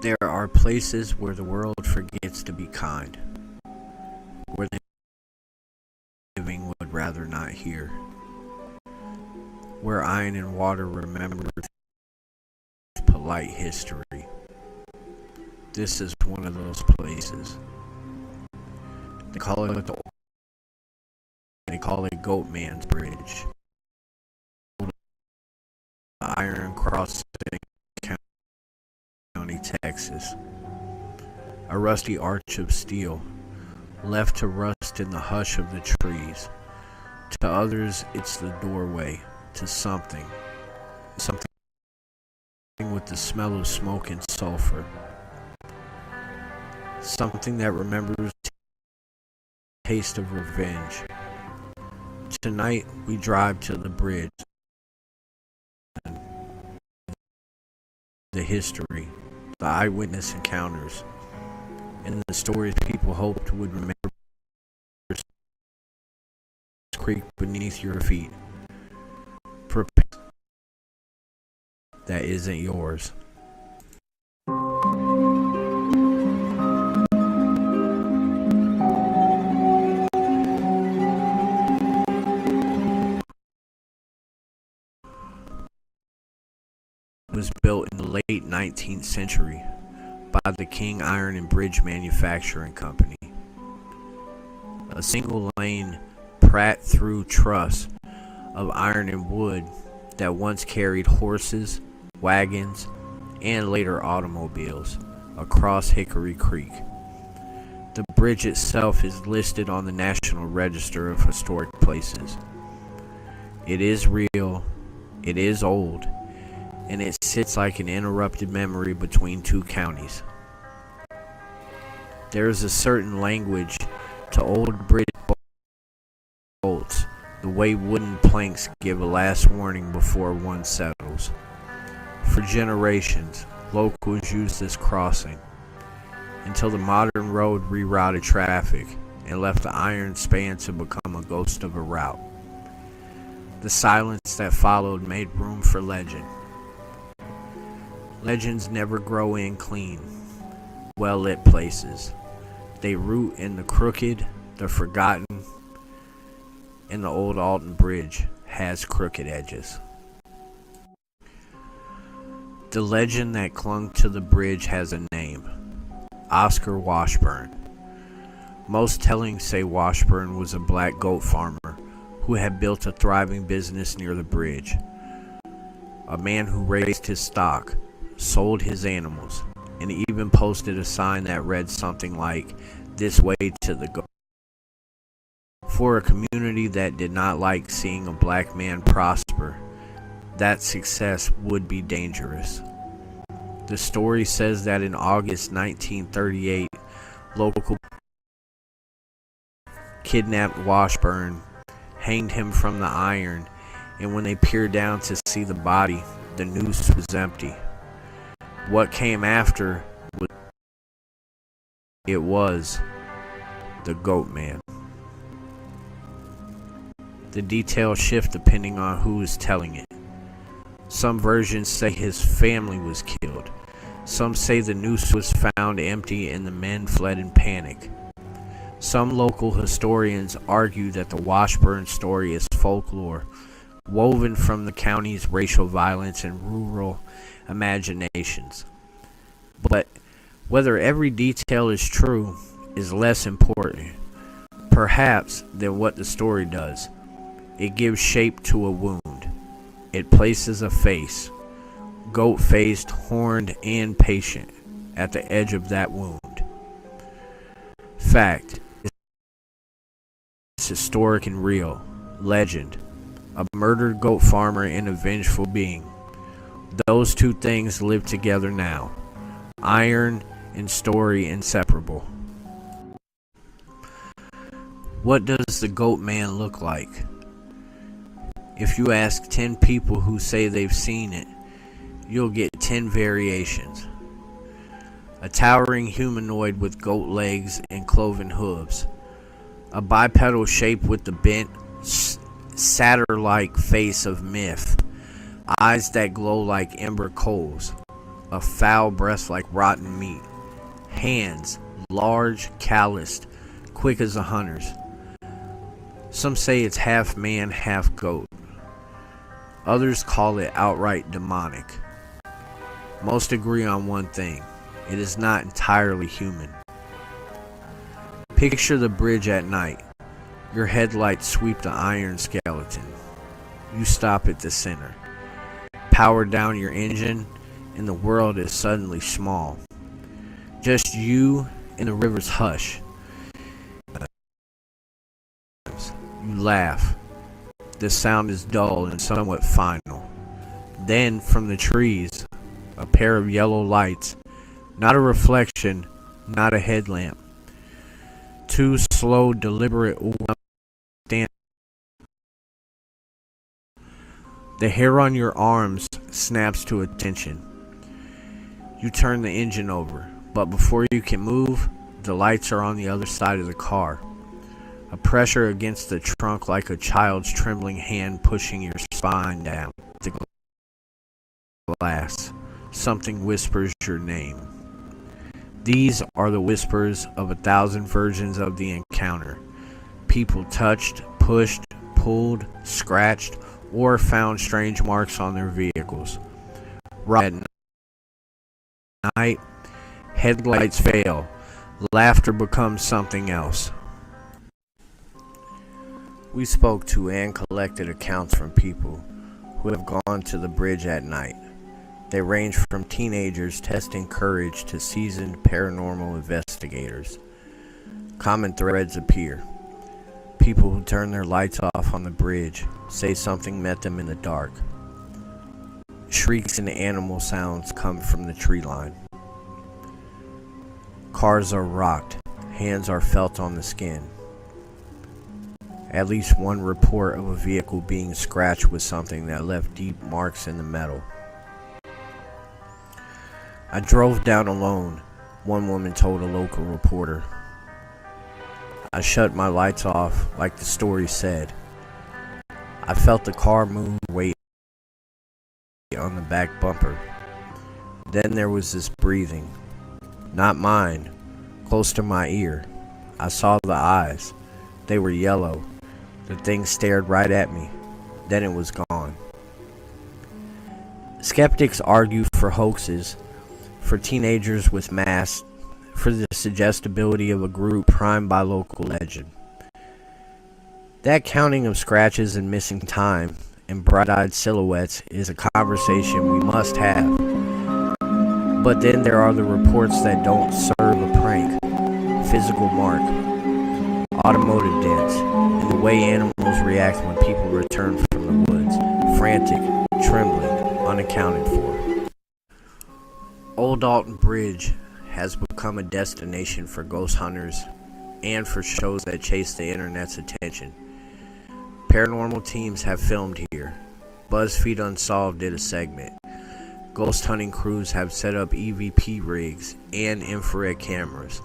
There are places where the world forgets to be kind, where the living would rather not hear, where iron and water remember polite history. This is one of those places. They call it Goat Man's Bridge. The Iron Crossing, County, Texas. A rusty arch of steel, left to rust in the hush of the trees. To others, it's the doorway to something with the smell of smoke and sulfur. Something that remembers the taste of revenge. Tonight, we drive to the bridge. The history, the eyewitness encounters, and the stories people hoped would remember creak beneath your feet. That isn't yours. Was built in the late 19th century by the King Iron and Bridge Manufacturing Company. A single-lane Pratt-through truss of iron and wood that once carried horses, wagons, and later automobiles across Hickory Creek. The bridge itself is listed on the National Register of Historic Places. It is real, it is old, and it sits like an interrupted memory between two counties. There is a certain language to old bridge bolts, the way wooden planks give a last warning before one settles. For generations, locals used this crossing, until the modern road rerouted traffic and left the iron span to become a ghost of a route. The silence that followed made room for legend. Legends never grow in clean, well-lit places. They root in the crooked, the forgotten, and the old Alton Bridge has crooked edges. The legend that clung to the bridge has a name: Oscar Washburn. Most tellings say Washburn was a black goat farmer who had built a thriving business near the bridge. A man who raised his stock, sold his animals, and even posted a sign that read something like, "This way to the goat." For a community that did not like seeing a black man prosper, that success would be dangerous. The story says that in August 1938, local kidnapped Washburn, hanged him from the iron, and when they peered down to see the body, the noose was empty. What came after was the Goat Man. The details shift depending on who is telling it. Some versions say his family was killed. Some say the noose was found empty and the men fled in panic. Some local historians argue that the Washburn story is folklore, woven from the county's racial violence and rural imaginations. But whether every detail is true is less important, perhaps, than what the story does. It gives shape to a wound. It places a face, goat-faced, horned, and patient, at the edge of that wound. Fact. It's historic and real. Legend. A murdered goat farmer and a vengeful being. Those two things live together now. Iron and story inseparable. What does the Goat Man look like? If you ask 10 people who say they've seen it, you'll get 10 variations. A towering humanoid with goat legs and cloven hooves. A bipedal shape with the bent, satyr-like face of myth. Eyes that glow like ember coals. a foul breath like rotten meat. Hands, large, calloused, quick as a hunter's. Some say it's half man, half goat. Others call it outright demonic. Most agree on one thing: it is not entirely human. Picture the bridge at night. Your headlights sweep the iron skeleton. You stop at the center. Power down your engine, and the world is suddenly small. Just you and the river's hush. You laugh. The sound is dull and somewhat final. Then, from the trees, a pair of yellow lights, not a reflection, not a headlamp. Two slow, deliberate stand. The hair on your arms snaps to attention. You turn the engine over, but before you can move, the lights are on the other side of the car. A pressure against the trunk like a child's trembling hand pushing your spine down. The glass. Something whispers your name. These are the whispers of 1,000 versions of the encounter. People touched, pushed, pulled, scratched, or found strange marks on their vehicles. Right at night, headlights fail. Laughter becomes something else. We spoke to and collected accounts from people who have gone to the bridge at night. They range from teenagers testing courage to seasoned paranormal investigators. Common threads appear. People who turn their lights off on the bridge say something met them in the dark. Shrieks and animal sounds come from the tree line. Cars are rocked. Hands are felt on the skin. At least one report of a vehicle being scratched with something that left deep marks in the metal. I drove down alone, one woman told a local reporter. I shut my lights off like the story said. I felt the car move weight on the back bumper. Then there was this breathing. Not mine, close to my ear. I saw the eyes. They were yellow. The thing stared right at me. Then it was gone. Skeptics argue for hoaxes, for teenagers with masks, for the suggestibility of a group primed by local legend. That counting of scratches and missing time and bright-eyed silhouettes is a conversation we must have. But then there are the reports that don't serve a prank. Physical mark, automotive dents, and the way animals react when people return from the woods, frantic, trembling, unaccounted for. Old Alton Bridge has become a destination for ghost hunters and for shows that chase the internet's attention. Paranormal teams have filmed here. BuzzFeed Unsolved did a segment. Ghost hunting crews have set up EVP rigs and infrared cameras,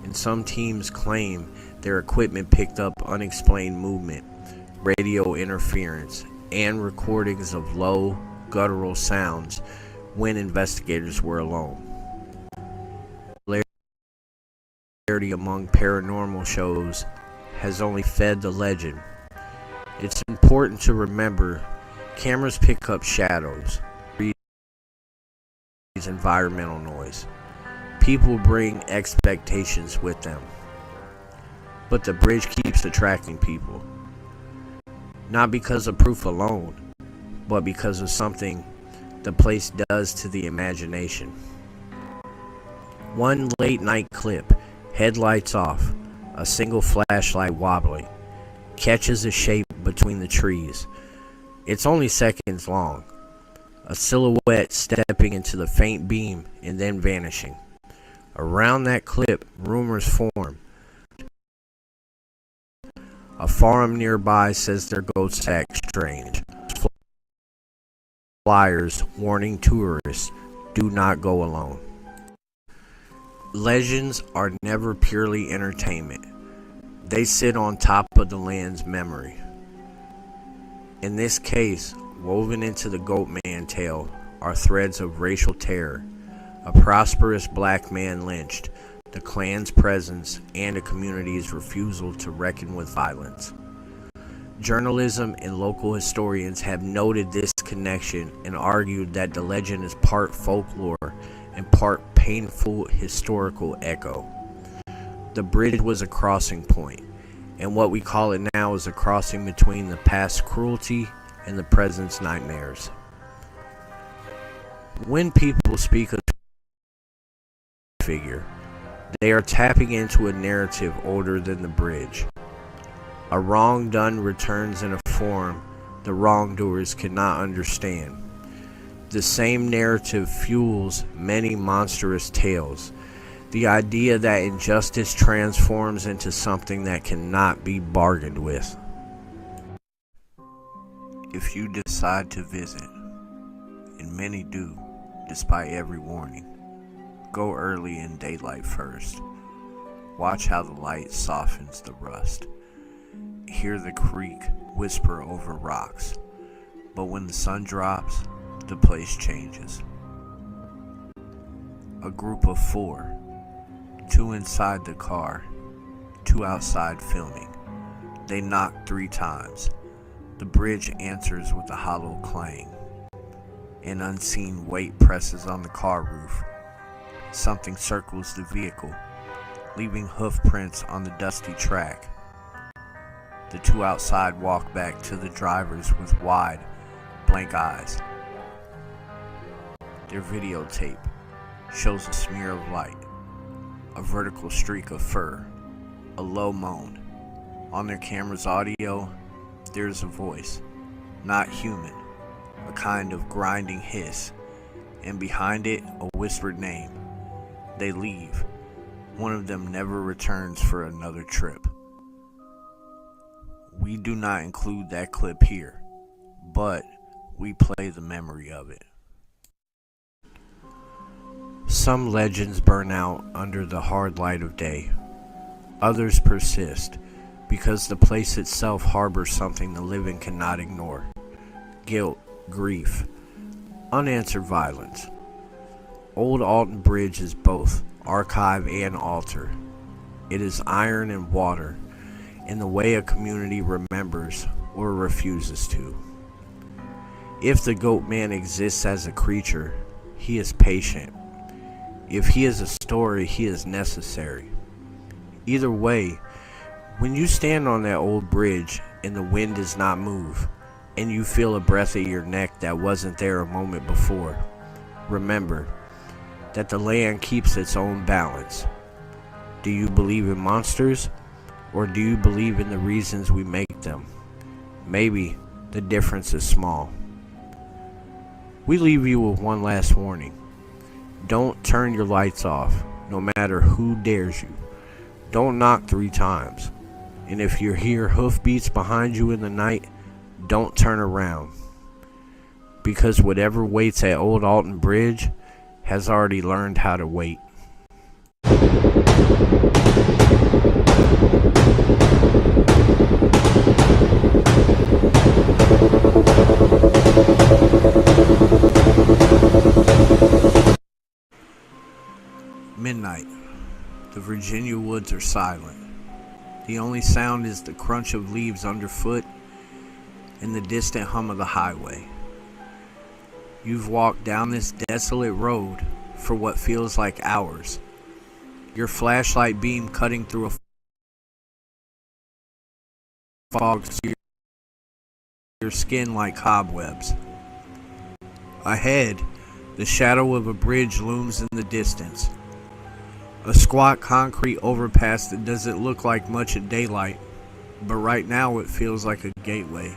and some teams claim their equipment picked up unexplained movement, radio interference, and recordings of low, guttural sounds when investigators were alone. Popularity among paranormal shows has only fed the legend. It's important to remember cameras pick up shadows, environmental noise. People bring expectations with them. But the bridge keeps attracting people. Not because of proof alone, but because of something the place does to the imagination. One late night clip, headlights off, a single flashlight wobbling, catches a shape between the trees. It's only seconds long. A silhouette stepping into the faint beam and then vanishing. Around that clip, rumors form. A forum nearby says their ghosts act strange. Flyers warning tourists, do not go alone. Legends are never purely entertainment. They sit on top of the land's memory. In this case, woven into the Goat Man tale are threads of racial terror, A prosperous black man lynched, the Klan's presence, and a community's refusal to reckon with violence. Journalism and local historians have noted this connection and argued that the legend is part folklore and part painful historical echo. The bridge was a crossing point, and what we call it now is a crossing between the past's cruelty and the present's nightmares. When people speak of figure, they are tapping into a narrative older than the bridge. A wrong done returns in a form the wrongdoers cannot understand. The same narrative fuels many monstrous tales. The idea that injustice transforms into something that cannot be bargained with. If you decide to visit, and many do, despite every warning, go early in daylight first. Watch how the light softens the rust. Hear the creek whisper over rocks. But when the sun drops, the place changes. A group of 4, 2 inside the car, 2 outside filming. They knock 3 times. The bridge answers with a hollow clang. An unseen weight presses on the car roof. Something circles the vehicle, leaving hoof prints on the dusty track. The 2 outside walk back to the drivers with wide, blank eyes. Their videotape shows a smear of light, a vertical streak of fur, a low moan. On their camera's audio, there's a voice, not human, a kind of grinding hiss, and behind it, a whispered name. They leave. One of them never returns for another trip. We do not include that clip here, but we play the memory of it. Some legends burn out under the hard light of day. Others persist because the place itself harbors something the living cannot ignore. Guilt, grief, unanswered violence. Old Alton Bridge is both archive and altar. It is iron and water, in the way a community remembers or refuses to. If the goat man exists as a creature, he is patient. If he is a story, he is necessary. Either way, when you stand on that old bridge and the wind does not move, and you feel a breath at your neck that wasn't there a moment before, remember that the land keeps its own balance. Do you believe in monsters, or do you believe in the reasons we make them? Maybe the difference is small. We leave you with one last warning. Don't turn your lights off, no matter who dares you. Don't knock 3 times. And if you hear hoofbeats behind you in the night, don't turn around. Because whatever waits at Old Alton Bridge has already learned how to wait. Midnight. The Virginia woods are silent. The only sound is the crunch of leaves underfoot and the distant hum of the highway. You've walked down this desolate road for what feels like hours, your flashlight beam cutting through a fog to your skin like cobwebs. Ahead, the shadow of a bridge looms in the distance. A squat concrete overpass that doesn't look like much at daylight, but right now it feels like a gateway.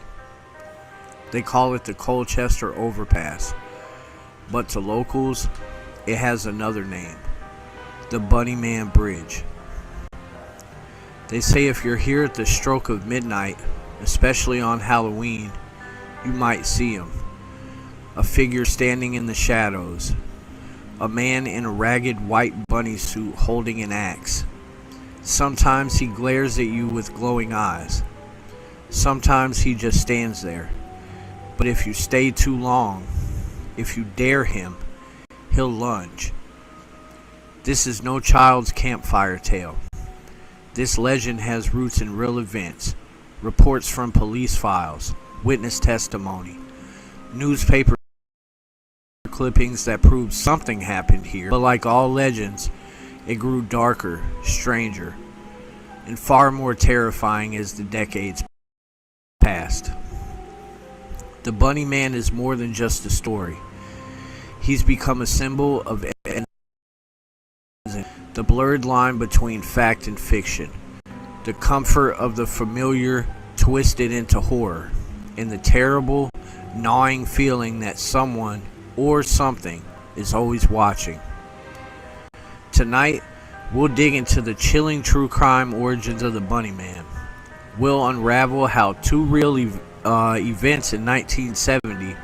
They call it the Colchester Overpass, but to locals, it has another name, the Bunnyman Bridge. They say if you're here at the stroke of midnight, especially on Halloween, you might see him. A figure standing in the shadows, a man in a ragged white bunny suit holding an axe. Sometimes he glares at you with glowing eyes. Sometimes he just stands there. But if you stay too long, if you dare him, he'll lunge, This is no child's campfire tale. This legend has roots in real events, reports from police files, witness testimony, newspaper clippings that prove something happened here. But like all legends, it grew darker, stranger, and far more terrifying as the decades passed. The Bunny Man is more than just a story. He's become a symbol of the blurred line between fact and fiction, the comfort of the familiar twisted into horror, and the terrible, gnawing feeling that someone or something is always watching. Tonight, we'll dig into the chilling true crime origins of the Bunny Man. We'll unravel how two real events in 1970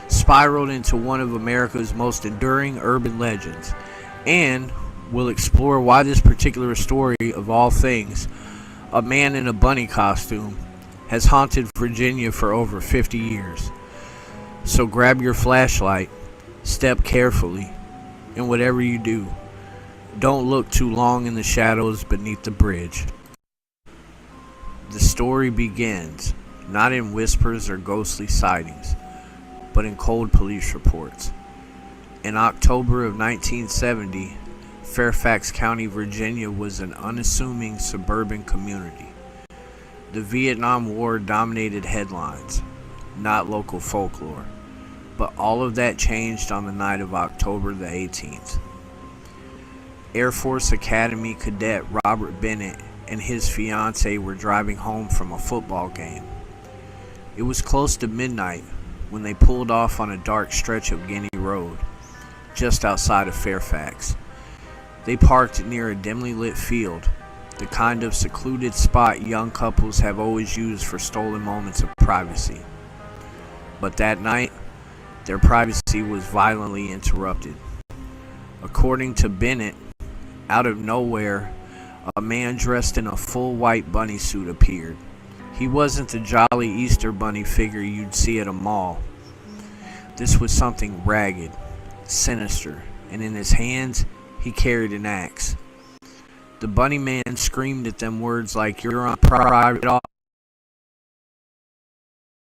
spiraled into one of America's most enduring urban legends, and we'll explore why this particular story, of all things, a man in a bunny costume, has haunted Virginia for over 50 years. So grab your flashlight, step carefully, and whatever you do, don't look too long in the shadows beneath the bridge. The story begins not in whispers or ghostly sightings, but in cold police reports. In October of 1970, Fairfax County, Virginia was an unassuming suburban community. The Vietnam War dominated headlines, not local folklore. But all of that changed on the night of October the 18th. Air Force Academy cadet Robert Bennett and his fiancée were driving home from a football game. It was close to midnight when they pulled off on a dark stretch of Guinea Road, just outside of Fairfax. They parked near a dimly lit field, the kind of secluded spot young couples have always used for stolen moments of privacy. But that night, their privacy was violently interrupted. According to Bennett, out of nowhere, a man dressed in a full white bunny suit appeared. He wasn't the jolly Easter bunny figure you'd see at a mall. This was something ragged, sinister, and in his hands, he carried an axe. The Bunny Man screamed at them words like, "You're on private